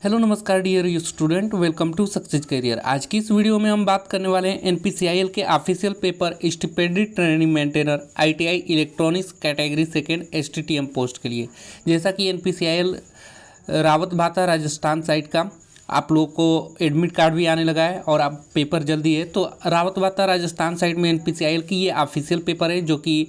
Hello नमस्कार dear student, welcome to success career. आज की इस वीडियो में हम बात करने वाले हैं एनपीसीआईएल के official paper stipendiary training maintainer ITI electronics category second STTM post के लिए। जैसा कि एनपीसीआईएल रावत भाता राजस्थान साइड का आप लोग को एडमिट कार्ड भी आने लगा है और आप पेपर जल्दी है, तो रावत भाता राजस्थान साइड में एनपीसीआईएल की ये ऑफिशियल पेपर है जो कि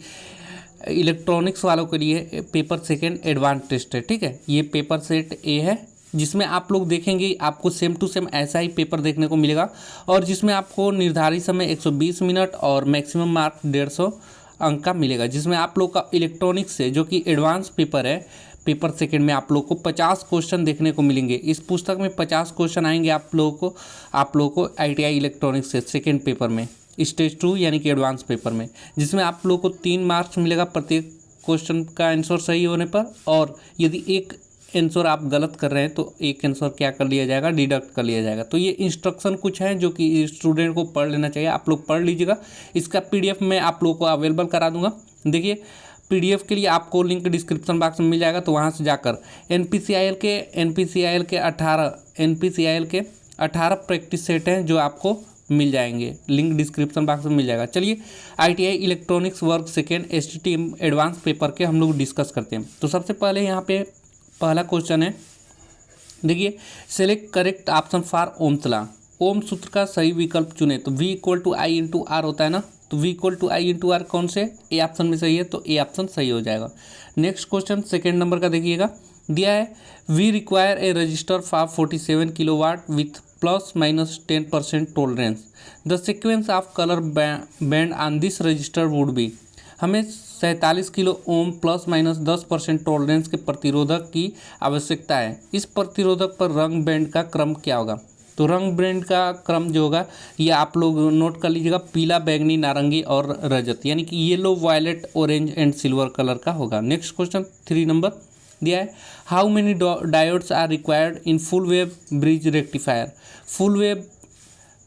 इलेक्ट्रॉनिक्स वालों के लिए पेपर सेकेंड एडवांस टेस्ट है। ठीक है, ये पेपर सेट ए है जिसमें आप लोग देखेंगे आपको सेम टू सेम ऐसा ही पेपर देखने को मिलेगा और जिसमें आपको निर्धारित समय 120 मिनट और मैक्सिमम मार्क 150 अंक का मिलेगा, जिसमें आप लोग का इलेक्ट्रॉनिक्स से जो कि एडवांस पेपर है, पेपर सेकंड में आप लोग को 50 क्वेश्चन देखने को मिलेंगे। इस पुस्तक में 50 क्वेश्चन आएंगे आप लोगों को आईटीआई इलेक्ट्रॉनिक्स से सेकेंड पेपर में स्टेज 2 यानी कि एडवांस पेपर में, जिसमें आप लोग को 3 मार्क्स मिलेगा प्रत्येक क्वेश्चन का आंसर सही होने पर। और यदि एक आंसर आप गलत कर रहे हैं तो एक आंसर क्या कर लिया जाएगा, डिडक्ट कर लिया जाएगा। तो ये इंस्ट्रक्शन कुछ है जो कि स्टूडेंट को पढ़ लेना चाहिए, आप लोग पढ़ लीजिएगा। इसका पीडीएफ मैं आप लोगों को अवेलेबल करा दूंगा। देखिए, पीडीएफ के लिए आपको लिंक डिस्क्रिप्शन बॉक्स में मिल जाएगा, तो वहाँ से जाकर एनपीसीआईएल के 18 प्रैक्टिस सेट हैं जो आपको मिल जाएंगे, लिंक डिस्क्रिप्शन बॉक्स में मिल जाएगा। चलिए, आईटीआई इलेक्ट्रॉनिक्स वर्ग सेकेंड एसटीटीएम एडवांस पेपर के हम लोग डिस्कस करते हैं। तो सबसे पहले यहाँ पे पहला क्वेश्चन है, देखिए, select correct option for Ohm's law. Ohm सूत्र का सही विकल्प चुने। तो V = I × R होता है ना, तो V = I × R कौन से ए ऑप्शन में सही है, तो ए ऑप्शन सही हो जाएगा। नेक्स्ट क्वेश्चन सेकेंड नंबर का देखिएगा, दिया है we require a resistor for 47 kilowatt with ±10% tolerance. The sequence of colour band on this resistor would be. हमें 47 किलो ओम ±10% टॉलरेंस के प्रतिरोधक की आवश्यकता है। इस प्रतिरोधक पर रंग बैंड का क्रम क्या होगा? तो रंग बैंड का क्रम जो होगा ये आप लोग नोट कर लीजिएगा, पीला, बैंगनी, नारंगी और रजत, यानी कि yellow, violet, orange and silver colour का होगा। नेक्स्ट क्वेश्चन 3 नंबर दिया है, how many diodes are required in full wave bridge rectifier. Full wave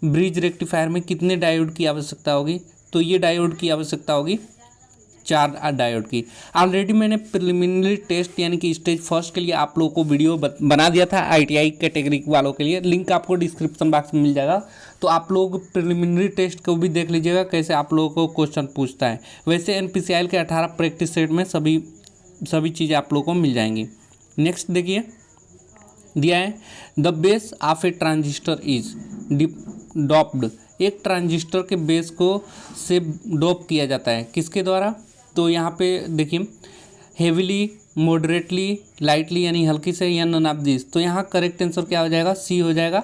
bridge rectifier में कितने डायोड की आवश्यकता होगी? तो ये डायोड की आवश्यकता होगी 4 डायोड की। ऑलरेडी मैंने प्रिलिमिनरी टेस्ट यानी कि स्टेज फर्स्ट के लिए आप लोगों को वीडियो बना दिया था आईटीआई कैटेगरी वालों के लिए, लिंक आपको डिस्क्रिप्शन बॉक्स में मिल जाएगा। तो आप लोग प्रिलिमिनरी टेस्ट को भी देख लीजिएगा कैसे आप लोगों को क्वेश्चन पूछता है। वैसे एनपीसीआईएल के 18 प्रैक्टिस सेट में सभी चीज़ें आप लोगों को मिल जाएंगी। नेक्स्ट देखिए, दिया है the base of A transistor is doped. एक ट्रांजिस्टर के बेस को से डोप किया जाता है किसके द्वारा? तो यहाँ पे देखिए, हेविली, मॉडरेटली, लाइटली यानी हल्की से, या नन ऑफ दिस। तो यहाँ करेक्ट आंसर क्या हो जाएगा? सी हो जाएगा,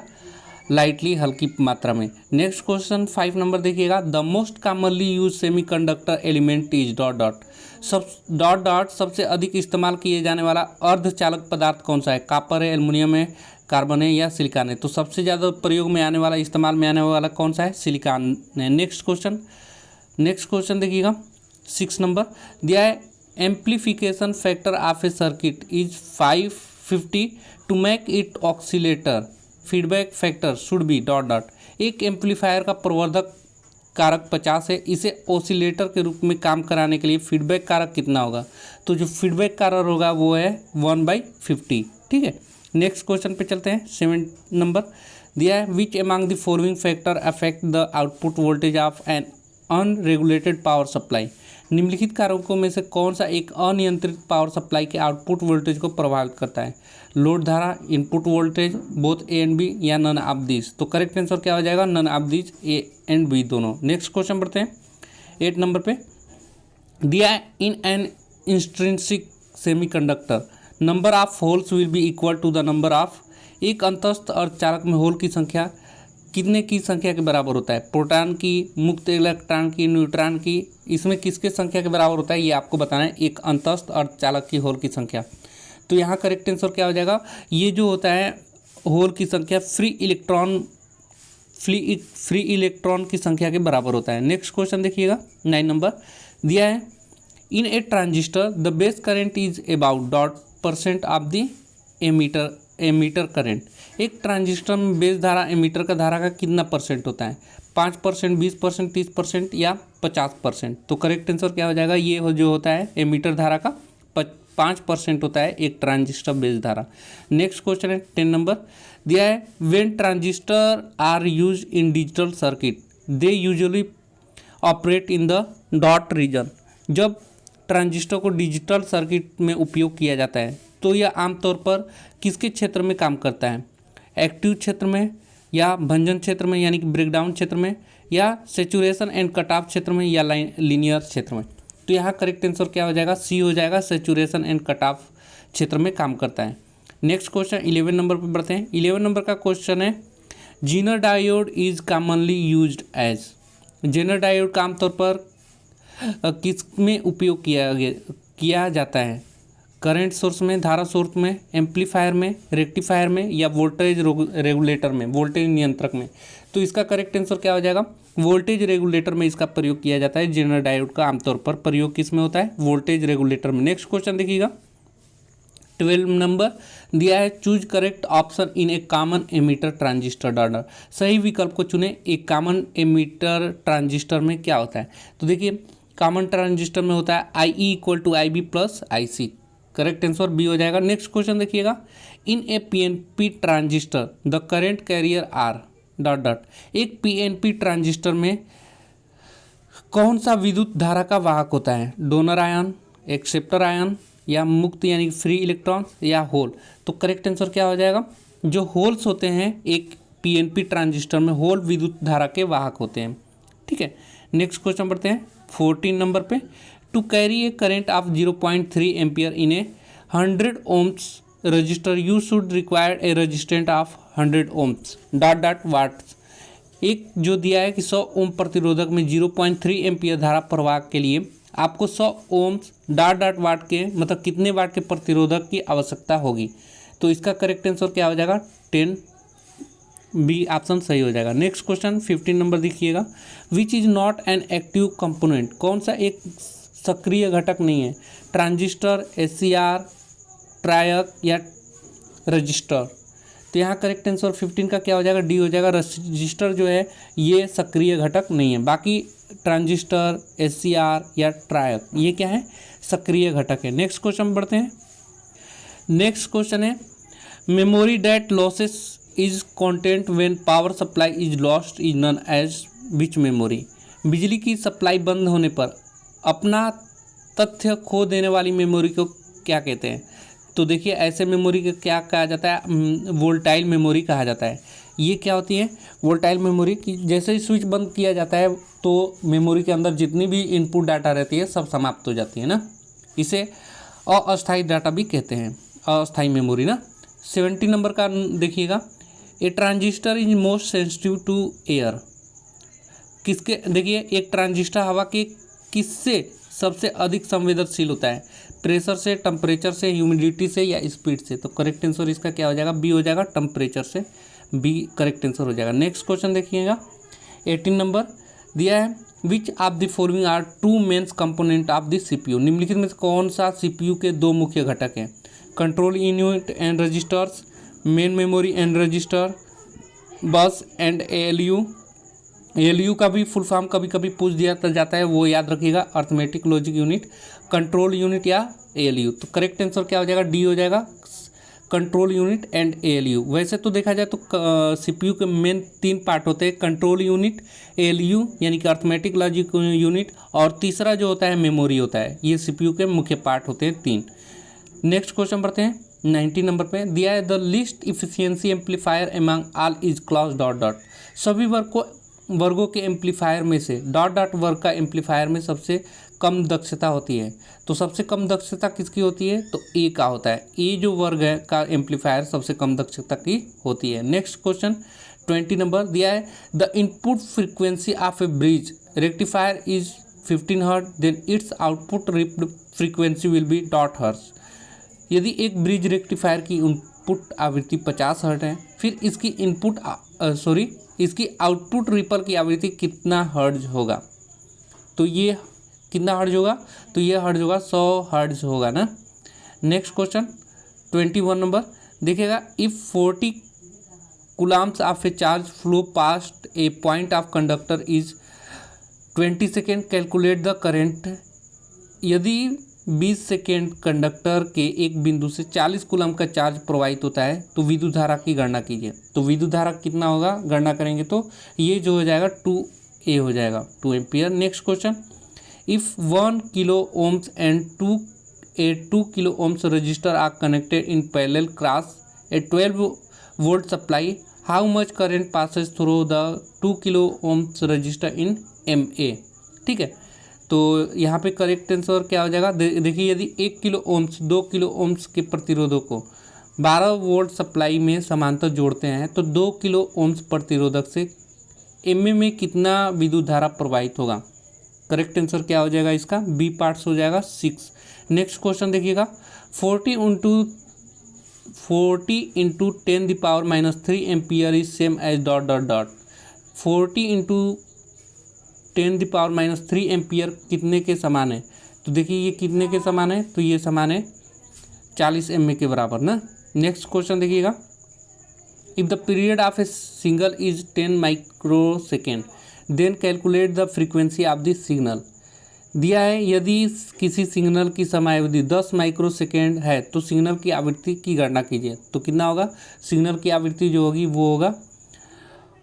लाइटली, हल्की मात्रा में। नेक्स्ट क्वेश्चन 5 नंबर देखिएगा, the most commonly use semiconductor element is ... सबसे अधिक इस्तेमाल किए जाने वाला अर्धचालक पदार्थ कौन सा है? कॉपर है, एल्युमिनियम है, कार्बन है या सिलिकॉन है? तो सबसे ज़्यादा प्रयोग में आने वाला, इस्तेमाल में आने वाला कौन सा है? सिलिकॉन है। नेक्स्ट क्वेश्चन देखिएगा 6 नंबर दिया है, amplification factor of a circuit is 550 to make it oscillator feedback factor should be ... एक एम्पलीफायर का प्रवर्धक कारक 50 है, इसे ऑसिलेटर के रूप में काम कराने के लिए फीडबैक कारक कितना होगा? तो जो फीडबैक कारक होगा वो है 1/50। ठीक है, नेक्स्ट क्वेश्चन पे चलते हैं। 7 नंबर दिया है, which among the following factor affect the output voltage of an unregulated power supply. निम्नलिखित कारकों में से कौन सा एक अनियंत्रित पावर सप्लाई के आउटपुट वोल्टेज को प्रभावित करता है? लोड धारा, input voltage, both A and B, या नन ऑफ दिस। तो करेक्ट आंसर क्या हो जाएगा? None of this, A and B दोनों। नेक्स्ट क्वेश्चन बढ़ते हैं 8 नंबर पे, दिया है in an intrinsic semiconductor number of holes will be equal to the number of. एक अंतस्थ अर्धचालक में होल की संख्या कितने की संख्या के बराबर होता है? प्रोटॉन की, मुक्त इलेक्ट्रॉन की, न्यूट्रॉन की, इसमें किसके संख्या के बराबर होता है ये आपको बताना है, एक अंतस्थ अर्धचालक की होल की संख्या। तो यहाँ करेक्ट आंसर क्या हो जाएगा? ये जो होता है होल की संख्या फ्री इलेक्ट्रॉन की संख्या के बराबर होता है। नेक्स्ट क्वेश्चन देखिएगा 9 नंबर दिया है, in a transistor the base current is about ... of the emitter current. एक ट्रांजिस्टर में बेस धारा एमीटर का धारा का कितना परसेंट होता है? 5%, 20%, 30% या 50%? तो करेक्ट आंसर क्या हो जाएगा? ये जो होता है एमीटर धारा का 5% होता है एक ट्रांजिस्टर बेस धारा। नेक्स्ट क्वेश्चन है 10 नंबर दिया है, when transistor are use in digital circuit they usually operate in the dot region. जब ट्रांजिस्टर को डिजिटल सर्किट में उपयोग किया जाता है तो यह आमतौर पर किसके क्षेत्र में काम करता है, एक्टिव क्षेत्र में या भंजन क्षेत्र में यानी कि ब्रेकडाउन क्षेत्र में, या सेचुरेशन एंड कट ऑफ क्षेत्र में, या लीनियर क्षेत्र में। तो यहाँ करेक्ट आंसर क्या हो जाएगा, सी हो जाएगा, सेचुरेशन एंड कट ऑफ क्षेत्र में काम करता है। नेक्स्ट क्वेश्चन 11 नंबर पर बढ़ते हैं। 11 नंबर का क्वेश्चन है, zener diode is commonly used as. Zener diode का आमतौर पर किस में उपयोग किया जाता है, करंट सोर्स में, धारा सोर्स में, एम्पलीफायर में, रेक्टिफायर में, या वोल्टेज रेगुलेटर में, वोल्टेज नियंत्रक में। तो इसका करेक्ट आंसर क्या हो जाएगा, वोल्टेज रेगुलेटर में इसका प्रयोग किया जाता है। जेनर डायोड का आमतौर पर प्रयोग किस में होता है, वोल्टेज रेगुलेटर में। नेक्स्ट क्वेश्चन देखिएगा 12 नंबर दिया है, choose correct option in A common ammeter transistor daughter. सही विकल्प को चुने, एक कॉमन एमीटर ट्रांजिस्टर में क्या होता है। तो देखिए कॉमन ट्रांजिस्टर में होता है I E equal to I B plus I C, correct answer B हो जाएगा। नेक्स्ट क्वेश्चन देखिएगा, in a PNP transistor the current carrier are dot dot. एक पीएनपी ट्रांजिस्टर में कौन सा विद्युत धारा का वाहक होता है, डोनर आयन, एक्सेप्टर आयन, या मुक्त यानी फ्री इलेक्ट्रॉन, या होल। तो करेक्ट आंसर क्या हो जाएगा, जो होल्स होते हैं एक पीएनपी ट्रांजिस्टर में होल विद्युत धारा के वाहक होते हैं। ठीक है, नेक्स्ट क्वेश्चन बढ़ते हैं 14 नंबर पे, to carry a current of 0.3 ampere in a 100 ohms resistor you should required a resistant of 100 ohms dot dot watts. एक जो दिया है कि 100 ओम प्रतिरोधक में 0.3 एम्पियर धारा प्रवाह के लिए आपको 100 ohms डॉट डॉट वाट के मतलब कितने वाट के प्रतिरोधक की आवश्यकता होगी। तो इसका करेक्ट आंसर क्या हो जाएगा, 10 बी ऑप्शन सही हो जाएगा। नेक्स्ट क्वेश्चन 15 नंबर देखिएगा, which is not an active component. कौन सा एक सक्रिय घटक नहीं है, ट्रांजिस्टर, एससीआर, ट्रायक, या रजिस्टर। तो यहाँ करेक्ट आंसर 15 का क्या हो जाएगा, डी हो जाएगा। रजिस्टर जो है ये सक्रिय घटक नहीं है, बाकी ट्रांजिस्टर, एससीआर या ट्रायक ये क्या है, सक्रिय घटक है। नेक्स्ट क्वेश्चन बढ़ते हैं। नेक्स्ट क्वेश्चन है, memory that loses is content when power supply is lost is known as which memory. बिजली की सप्लाई बंद होने पर अपना तथ्य खो देने वाली मेमोरी को क्या कहते हैं। तो देखिए ऐसे मेमोरी को क्या कहा जाता है, वोल्टाइल मेमोरी कहा जाता है। ये क्या होती है, वोल्टाइल मेमोरी की जैसे ही स्विच बंद किया जाता है तो मेमोरी के अंदर जितनी भी इनपुट डाटा रहती है सब समाप्त हो जाती है ना, इसे अस्थायी डाटा भी कहते हैं, अस्थायी मेमोरी ना। 70 नंबर का देखिएगा, a transistor is most sensitive to air. किसके, देखिए एक ट्रांजिस्टर हवा के किससे सबसे अधिक संवेदनशील होता है, प्रेशर से, टेम्परेचर से, ह्यूमिडिटी से, या स्पीड से। तो करेक्ट आंसर इसका क्या हो जाएगा, बी हो जाएगा, टेम्परेचर से, बी करेक्ट आंसर हो जाएगा। नेक्स्ट क्वेश्चन देखिएगा 18 नंबर दिया है, which of the following are two mains component of the CPU. निम्नलिखित में से कौन सा सीपीयू के दो मुख्य घटक हैं, control unit and registers, main memory and register, bus and ALU. ALU का भी फुल फॉर्म कभी कभी पूछ दिया जाता है, वो याद रखिएगा, arithmetic logic unit, control unit या एएलयू। तो करेक्ट आंसर क्या हो जाएगा, डी हो जाएगा, कंट्रोल यूनिट एंड एएलयू। वैसे तो देखा जाए तो सीपीयू के मेन 3 पार्ट होते हैं, कंट्रोल यूनिट, एएलयू यानी कि अर्थमेटिक लॉजिक यूनिट, और तीसरा जो होता है मेमोरी होता है। ये सीपीयू के मुख्य पार्ट होते हैं 3। नेक्स्ट क्वेश्चन पढ़ते हैं 90 नंबर पे दिया है, the least efficiency amplifier among all is class dot dot. सभी वर्गों के एम्पलीफायर में से डॉट डॉट वर्ग का एम्पलीफायर में सबसे कम दक्षता होती है। तो सबसे कम दक्षता किसकी होती है, तो ए का होता है। ए जो वर्ग है का एम्पलीफायर सबसे कम दक्षता की होती है। नेक्स्ट क्वेश्चन 20 नंबर दिया है, the input frequency of a bridge rectifier is 15 hertz, then its output frequency will be dot hertz. यदि एक ब्रिज रेक्टिफायर की इनपुट आवृत्ति 50 हर्ट्ज है, फिर इसकी इसकी आउटपुट रिपल की आवृत्ति कितना हर्ट्ज होगा। तो ये कितना हर्ट्ज होगा, तो ये हर्ट्ज होगा 100 हर्ट्ज होगा ना। नेक्स्ट क्वेश्चन 21 नंबर देखिएगा, if 40 Coulomb's of A charge flow past A point of conductor is 20 second, calculate the current. यदि 20 सेकेंड कंडक्टर के एक बिंदु से 40 कूलम का चार्ज प्रवाहित होता है तो विद्युत धारा की गणना कीजिए। तो विद्युत धारा कितना होगा, गणना करेंगे तो ये जो हो जाएगा 2A हो जाएगा, 2 ampere. Next question, if 1 kilo ohms and 2 kilo ohms resistor are connected in parallel cross a 12 volt supply, how much current passes through the 2 kilo ohms resistor in MA। ठीक है, तो यहाँ पे करेक्ट आंसर क्या हो जाएगा, देखिए यदि 1 किलो ओम्स 2 किलो ओम्स के प्रतिरोधक को 12 वोल्ट सप्लाई में समांतर जोड़ते हैं तो 2 किलो ओम्स प्रतिरोधक से MA में कितना विद्युत धारा प्रवाहित होगा। करेक्ट आंसर क्या हो जाएगा इसका, बी पार्ट्स हो जाएगा 6। नेक्स्ट क्वेश्चन देखिएगा, 40 into 10⁻³ ampere is same as ... 40 into 10⁻³ ampere कितने के समान है। तो देखिए ये कितने के समान है, तो ये समान है 40 MA के बराबर ना। नेक्स्ट क्वेश्चन देखिएगा, if the period of a signal is 10 microsecond then calculate the frequency of the signal. दिया है यदि किसी सिग्नल की समयावधि 10 माइक्रोसेकेंड है तो सिग्नल की आवृत्ति की गणना कीजिए। तो कितना होगा, सिग्नल की आवृत्ति जो होगी वो होगा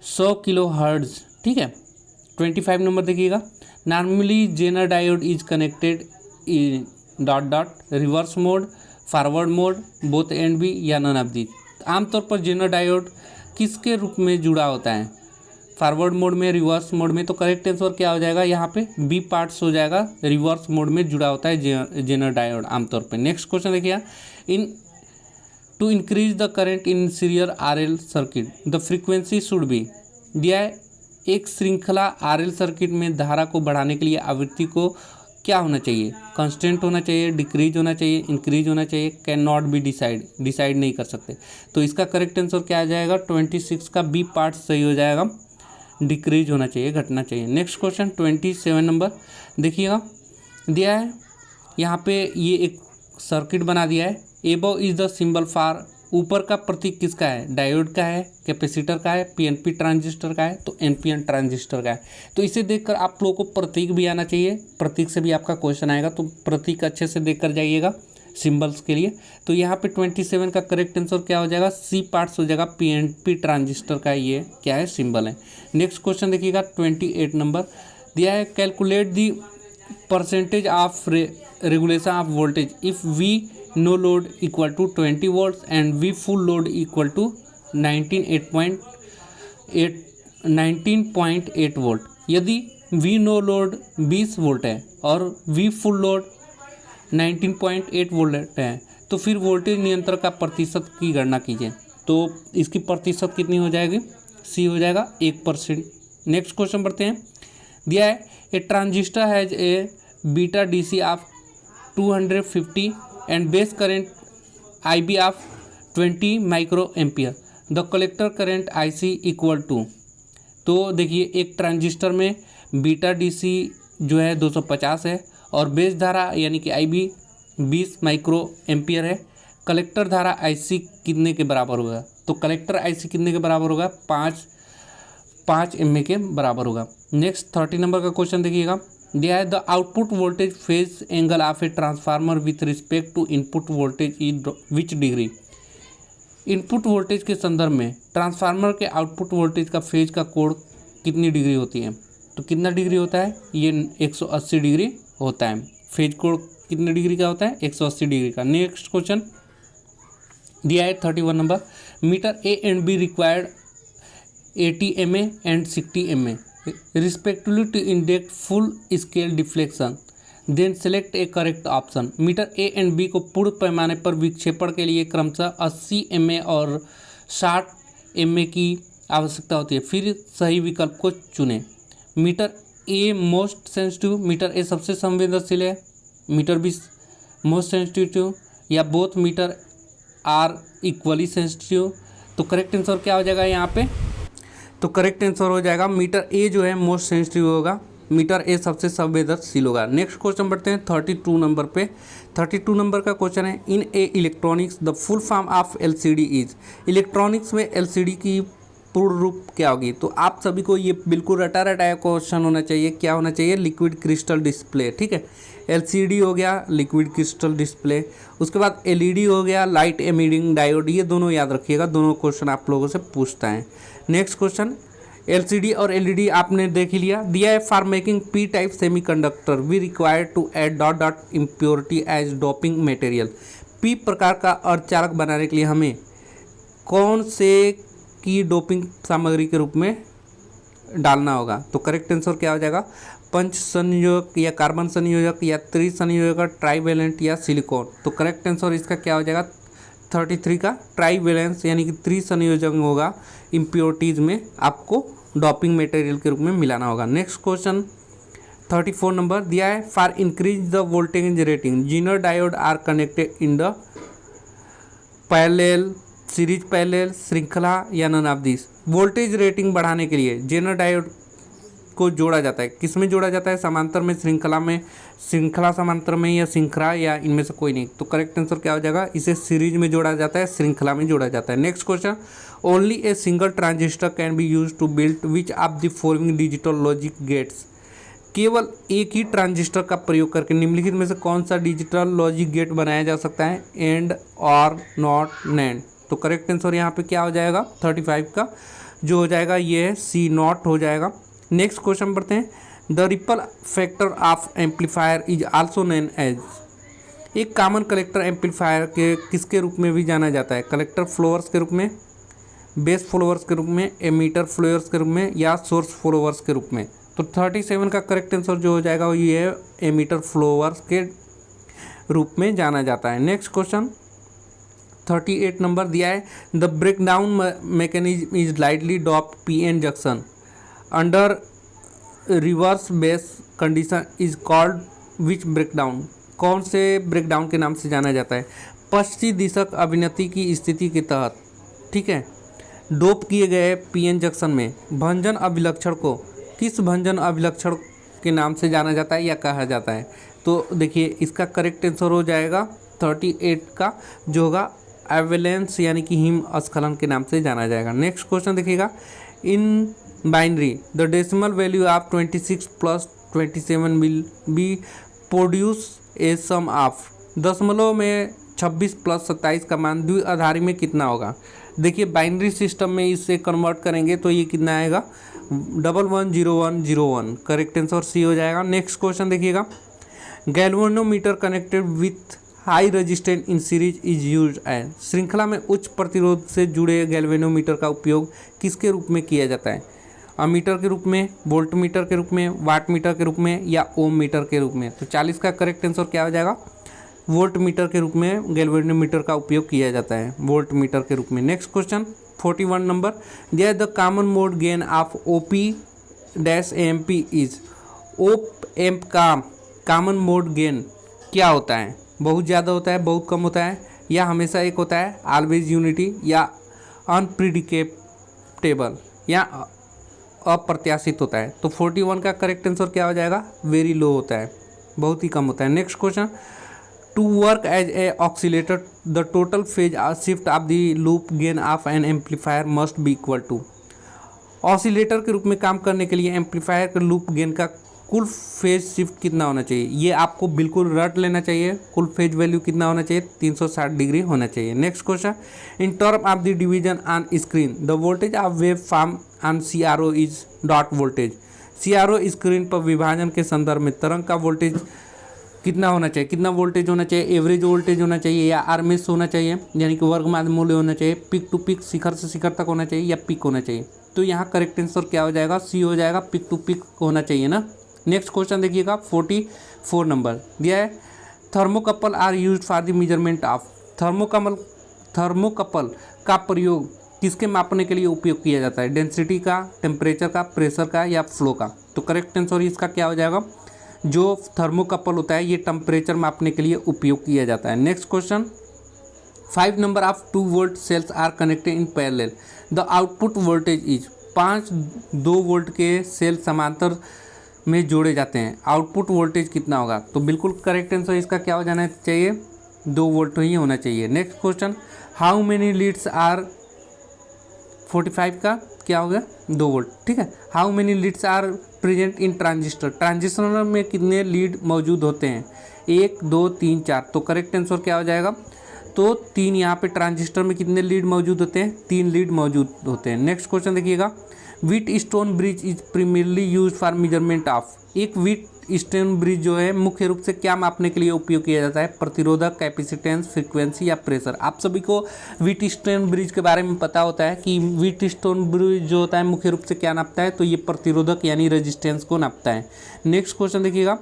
100 किलो हर्ट्ज। ठीक है, 25 नंबर देखिएगा, normally zener diode is connected reverse mode, forward mode, both and B या नन ऑफ दी। आमतौर पर जेनर डायोड किसके रूप में जुड़ा होता है, फॉरवर्ड मोड में, रिवर्स मोड में। तो करेक्ट आंसर क्या हो जाएगा यहाँ पे, बी पार्ट्स हो जाएगा, रिवर्स मोड में जुड़ा होता है जेनर डायोड आमतौर पे। नेक्स्ट क्वेश्चन देखिए, to increase the current in serial RL circuit the frequency should be. दिया है एक श्रृंखला RL सर्किट में धारा को बढ़ाने के लिए आवृत्ति को क्या होना चाहिए, कांस्टेंट होना चाहिए, डिक्रीज होना चाहिए, इंक्रीज होना चाहिए, कैन नॉट बी डिसाइड नहीं कर सकते। तो इसका करेक्ट आंसर क्या आ जाएगा, 26 का बी पार्ट सही हो जाएगा, डिक्रीज होना चाहिए, घटना चाहिए। नेक्स्ट क्वेश्चन 27 नंबर देखिएगा, दिया है यहाँ पे ये एक सर्किट बना दिया है, एबो इज द सिंबल फॉर, ऊपर का प्रतीक किसका है, डायोड का है, कैपेसिटर का है, PNP ट्रांजिस्टर का है, तो NPN ट्रांजिस्टर का है। तो इसे देखकर आप लोगों को प्रतीक भी आना चाहिए, प्रतीक से भी आपका क्वेश्चन आएगा, तो प्रतीक अच्छे से देखकर जाइएगा सिंबल्स के लिए। तो यहाँ पे 27 का करेक्ट आंसर क्या हो जाएगा, सी पार्ट्स हो जाएगा, PNP ट्रांजिस्टर का ये क्या है, सिंबल है। नेक्स्ट क्वेश्चन देखिएगा 28 नंबर दिया है, calculate the percentage of regulation of voltage if V no load equal to 20 volt and V full load equal to 19.8 volt. यदि वी नो लोड 20 वोल्ट है और वी फुल लोड 19.8 वोल्ट है तो फिर voltage नियंत्रण का प्रतिशत की गणना कीजिए। तो इसकी प्रतिशत कितनी हो जाएगी, सी हो जाएगा 1%। नेक्स्ट क्वेश्चन बढ़ते हैं, दिया है a transistor has a beta DC of 250 and base current IB of 20 micro ampere, the collector current IC equal to. तो देखिए एक ट्रांजिस्टर में बीटा DC जो है 250 है और बेस धारा यानी कि IB 20 माइक्रो एम्पियर है, कलेक्टर धारा IC कितने के बराबर होगा। तो कलेक्टर IC कितने के बराबर होगा, 5 MA के बराबर होगा। नेक्स्ट 30 नंबर का क्वेश्चन देखिएगा, दिया है the output voltage phase angle of a transformer with respect to input voltage is which degree. Input voltage के संदर्भ में ट्रांसफार्मर के आउटपुट वोल्टेज का फेज का कोण कितनी डिग्री होती है। तो कितना डिग्री होता है, ये 180 डिग्री होता है। फेज कोण कितने डिग्री का होता है, 180 डिग्री का। नेक्स्ट क्वेश्चन दिया है 31 number, meter A and B required 80 MA and 60 MA respectively to indicate full scale deflection, then select a correct option। Meter A and B को पूर्ण पैमाने पर विक्षेपण के लिए क्रमशः 80 MA और 60 MA की आवश्यकता होती है, फिर सही विकल्प को चुनें। Meter A most sensitive, meter A सबसे संवेदनशील है, मीटर B मोस्ट सेंसिटिव, या both meter are equally sensitive. तो करेक्ट आंसर क्या हो जाएगा यहाँ पे, तो करेक्ट आंसर हो जाएगा मीटर A जो है मोस्ट सेंसिटिव होगा, मीटर A सबसे संवेदनशील होगा। नेक्स्ट क्वेश्चन बढ़ते हैं 32 नंबर पे। 32 नंबर का क्वेश्चन है, in a electronics the full form of LCD is. Electronics में LCD की पूर्ण रूप क्या होगी। तो आप सभी को ये बिल्कुल रटा रटाया क्वेश्चन होना चाहिए। क्या होना चाहिए? Liquid crystal display. ठीक है, एलसीडी हो गया लिक्विड क्रिस्टल डिस्प्ले, उसके बाद एलईडी हो गया लाइट एमिटिंग डायोड। ये दोनों याद रखिएगा, दोनों क्वेश्चन आप लोगों से पूछता है। नेक्स्ट क्वेश्चन, एलसीडी और एलईडी आपने देख ही लिया। दिया है for making P type semiconductor we require to add dot dot impurity as doping material. P प्रकार का अर्धचालक बनाने के लिए हमें कौन से की डोपिंग सामग्री के रूप में डालना होगा। तो करेक्ट आंसर क्या हो जाएगा? पंच संयोजक या कार्बन संयोजक या त्रिसंयोजक, ट्राईवेलेंट या सिलिकॉन। तो करेक्ट आंसर इसका क्या हो जाएगा? 33 का ट्राईवेलेंस यानी कि त्रिसंयोजक होगा। इम्प्योरिटीज में आपको डोपिंग मटेरियल के रूप में मिलाना होगा। नेक्स्ट क्वेश्चन 34 नंबर दिया है for increase the voltage rating zener diode are connected in the parallel series parallel श्रृंखला या none of this. Voltage rating बढ़ाने के लिए जेनर डायोड को जोड़ा जाता है। किस में जोड़ा जाता है? समांतर में, श्रृंखला में, श्रृंखला समांतर में या श्रृंखला या इनमें से कोई नहीं। तो करेक्ट आंसर क्या हो जाएगा? इसे सीरीज में जोड़ा जाता है, श्रृंखला में जोड़ा जाता है। Next question, only a single transistor can be use to build which of the following digital logic gates. केवल एक ही ट्रांजिस्टर का प्रयोग करके निम्नलिखित में से कौन सा डिजिटल लॉजिक गेट बनाया जा सकता है? एंड, और, नॉट, नैंड। तो करेक्ट आंसर यहाँ पे क्या हो जाएगा? 35 का जो हो जाएगा ये सी नॉट हो जाएगा। नेक्स्ट क्वेश्चन पढ़ते हैं। The ripple factor of amplifier is also known as. एक कॉमन कलेक्टर एम्पलीफायर के किसके रूप में भी जाना जाता है? कलेक्टर फ्लोअर्स के रूप में, बेस फ्लोअर्स के रूप में, एमीटर फ्लोअर्स के रूप में या सोर्स फ्लोअर्स के रूप में। तो 37 का करेक्ट आंसर जो हो जाएगा वो ये है, एमीटर फ्लोअर्स के रूप में जाना जाता है। नेक्स्ट क्वेश्चन 38 नंबर दिया है the breakdown mechanism is lightly doped P N junction under reverse bias condition is called which breakdown. कौन से ब्रेकडाउन के नाम से जाना जाता है? पश्चिमी दिशक अभिनति की स्थिति के तहत, ठीक है, डोप किए गए पीएन जंक्शन में भंजन अभिलक्षण को किस भंजन अभिलक्षण के नाम से जाना जाता है या कहा जाता है? तो देखिए इसका करेक्ट आंसर हो जाएगा 38 का जो होगा एवेलेंस यानी कि हिम स्खलन के नाम से जाना जाएगा। नेक्स्ट क्वेश्चन देखिएगा, in binary the decimal value of 26 plus 27 will be produce a sum of. दशमलव में 26 प्लस 27 का मान द्विआधारी में कितना होगा? देखिए बाइनरी सिस्टम में इसे कन्वर्ट करेंगे तो ये कितना आएगा? 110101। करेक्ट आंसर सी हो जाएगा। नेक्स्ट क्वेश्चन देखिएगा, galvanometer connected with high resistance in series is use as. श्रृंखला में उच्च प्रतिरोध से जुड़े गैल्वेनोमीटर का उपयोग किसके रूप में किया जाता है? अमीटर के रूप में, वोल्ट मीटर के रूप में, वाट मीटर के रूप में या ओम मीटर के रूप में। तो 40 का करेक्ट आंसर क्या हो जाएगा? वोल्ट मीटर के रूप में गैल्वेनोमीटर का उपयोग किया जाता है, वोल्ट मीटर के रूप में। नेक्स्ट क्वेश्चन 41 नंबर दिया the common mode gain of OP-MP is. Op amp का कॉमन मोड गेन क्या होता है? बहुत ज़्यादा होता है, बहुत कम होता है या हमेशा एक होता है? ऑलवेज यूनिटी या अनप्रिडिकेटेबल या अप्रत्याशित होता है। तो 41 का करेक्ट आंसर क्या हो जाएगा? वेरी लो होता है, बहुत ही कम होता है। Next question, to work as a oscillator the total phase shift of the loop gain of an amplifier must be equal to. Oscillator के रूप में काम करने के लिए एम्पलीफायर के लूप गेन का कुल फेज शिफ्ट कितना होना चाहिए? ये आपको बिल्कुल रट लेना चाहिए। कुल फेज वैल्यू कितना होना चाहिए? 360 डिग्री होना चाहिए। Next question, in term of the division on screen the voltage of wave form on CRO is dot voltage. CRO screen पर विभाजन के संदर्भ में तरंग का वोल्टेज कितना होना चाहिए? कितना वोल्टेज होना चाहिए? एवरेज वोल्टेज होना चाहिए या आरएमएस होना चाहिए यानी कि वर्गमाध्य मूल्य होना चाहिए? पिक टू पिक, शिखर से शिखर तक होना चाहिए या पिक होना चाहिए? तो यहाँ करेक्ट आंसर क्या हो जाएगा? सी हो जाएगा, पिक टू पिक होना चाहिए ना। नेक्स्ट क्वेश्चन देखिएगा 44 नंबर दिया है thermocouple are used for the measurement of. Thermocouple का प्रयोग किसके मापने के लिए उपयोग किया जाता है? डेंसिटी का, टेम्परेचर का, प्रेशर का या फ्लो का? तो करेक्ट आंसर इसका क्या हो जाएगा? जो थर्मोकपल होता है ये टेम्परेचर मापने के लिए उपयोग किया जाता है। Next question, 5 number of 2 volt cells are connected in parallel the output voltage is. 5 2 volt के सेल समांतर में जोड़े जाते हैं, आउटपुट वोल्टेज कितना होगा? तो बिल्कुल करेक्ट आंसर इसका क्या हो जाना चाहिए? 2 वोल्ट ही होना चाहिए। Next question, how many leads are 45 का क्या हो गया 2 वोल्ट, ठीक है। How many leads are present in transistor, transistor में कितने लीड मौजूद होते हैं, 1 2 3 4। तो करेक्ट आंसर क्या हो जाएगा, तो 3। यहाँ पे ट्रांजिस्टर में कितने लीड मौजूद होते हैं, 3 लीड मौजूद होते हैं। नेक्स्ट क्वेश्चन देखिएगा, wheat stone bridge is primarily use for measurement of, एक व्हीट स्टोन ब्रिज जो है मुख्य रूप से क्या मापने के लिए उपयोग किया जाता है, प्रतिरोधक, कैपेसिटेंस, फ्रीक्वेंसी या प्रेशर। आप सभी को व्हीट स्टोन ब्रिज के बारे में पता होता है कि व्हीट स्टोन ब्रिज जो होता है मुख्य रूप से क्या नापता है, तो ये प्रतिरोधक यानी रेजिस्टेंस को नापता है। नेक्स्ट क्वेश्चन देखिएगा,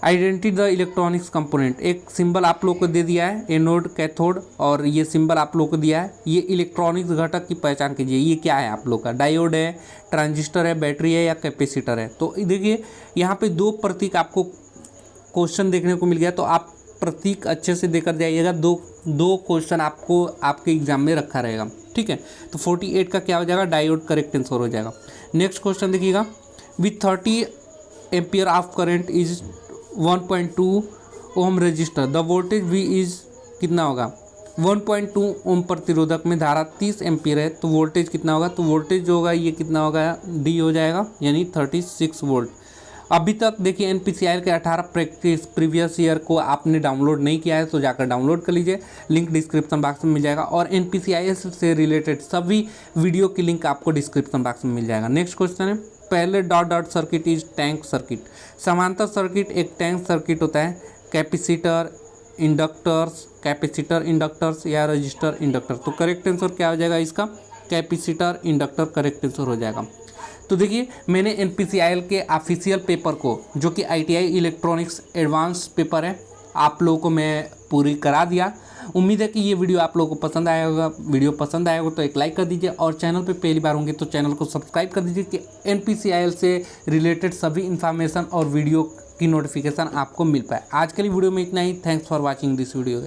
आइडेंटिटी द इलेक्ट्रॉनिक्स कंपोनेंट, एक सिंबल आप लोग को दे दिया है एनोड कैथोड और ये सिंबल आप लोग को दिया है, ये इलेक्ट्रॉनिक्स घटक की पहचान कीजिए। ये क्या है आप लोग का, डायोड है, ट्रांजिस्टर है, बैटरी है या कैपेसिटर है। तो देखिए यहाँ पे 2 प्रतीक आपको क्वेश्चन देखने को मिल गया, तो आप प्रतीक अच्छे से देकर जाइएगा। दो क्वेश्चन आपको आपके एग्जाम में रखा रहेगा, ठीक है। तो 48 का क्या हो जाएगा, डायोड करेक्ट आंसर हो जाएगा। नेक्स्ट क्वेश्चन देखिएगा, with 30 ampere of current is 1.2 ohm resistor, the voltage V is कितना होगा, 1.2 ओम प्रतिरोधक में धारा 30 एम्पियर है, तो वोल्टेज कितना होगा, तो वोल्टेज जो होगा ये कितना होगा, D हो जाएगा यानी 36 वोल्ट। अभी तक देखिए NPCIL के 18 प्रैक्टिस प्रीवियस ईयर को आपने डाउनलोड नहीं किया है तो जाकर डाउनलोड कर लीजिए, लिंक डिस्क्रिप्शन बॉक्स में मिल जाएगा। और NPCIL से रिलेटेड सभी वीडियो की लिंक आपको डिस्क्रिप्शन बॉक्स में मिल जाएगा। नेक्स्ट क्वेश्चन है, पहले dot circuit is tank circuit, समांतर सर्किट एक टैंक सर्किट होता है, कैपेसिटर इंडक्टर्स या रजिस्टर इंडक्टर। तो करेक्ट आंसर क्या हो जाएगा इसका, कैपेसिटर इंडक्टर करेक्ट आंसर हो जाएगा। तो देखिए मैंने NPCIL के ऑफिशियल पेपर को, जो कि ITI इलेक्ट्रॉनिक्स एडवांस पेपर है, आप लोगों को मैं पूरी करा दिया। उम्मीद है कि ये वीडियो आप लोगों को पसंद आया होगा। वीडियो पसंद आया होगा तो एक लाइक कर दीजिए और चैनल पे पहली बार होंगे तो चैनल को सब्सक्राइब कर दीजिए कि NPCIL से रिलेटेड सभी इन्फॉर्मेशन और वीडियो की नोटिफिकेशन आपको मिल पाए। आज के लिए वीडियो में इतना ही। Thanks for watching this video.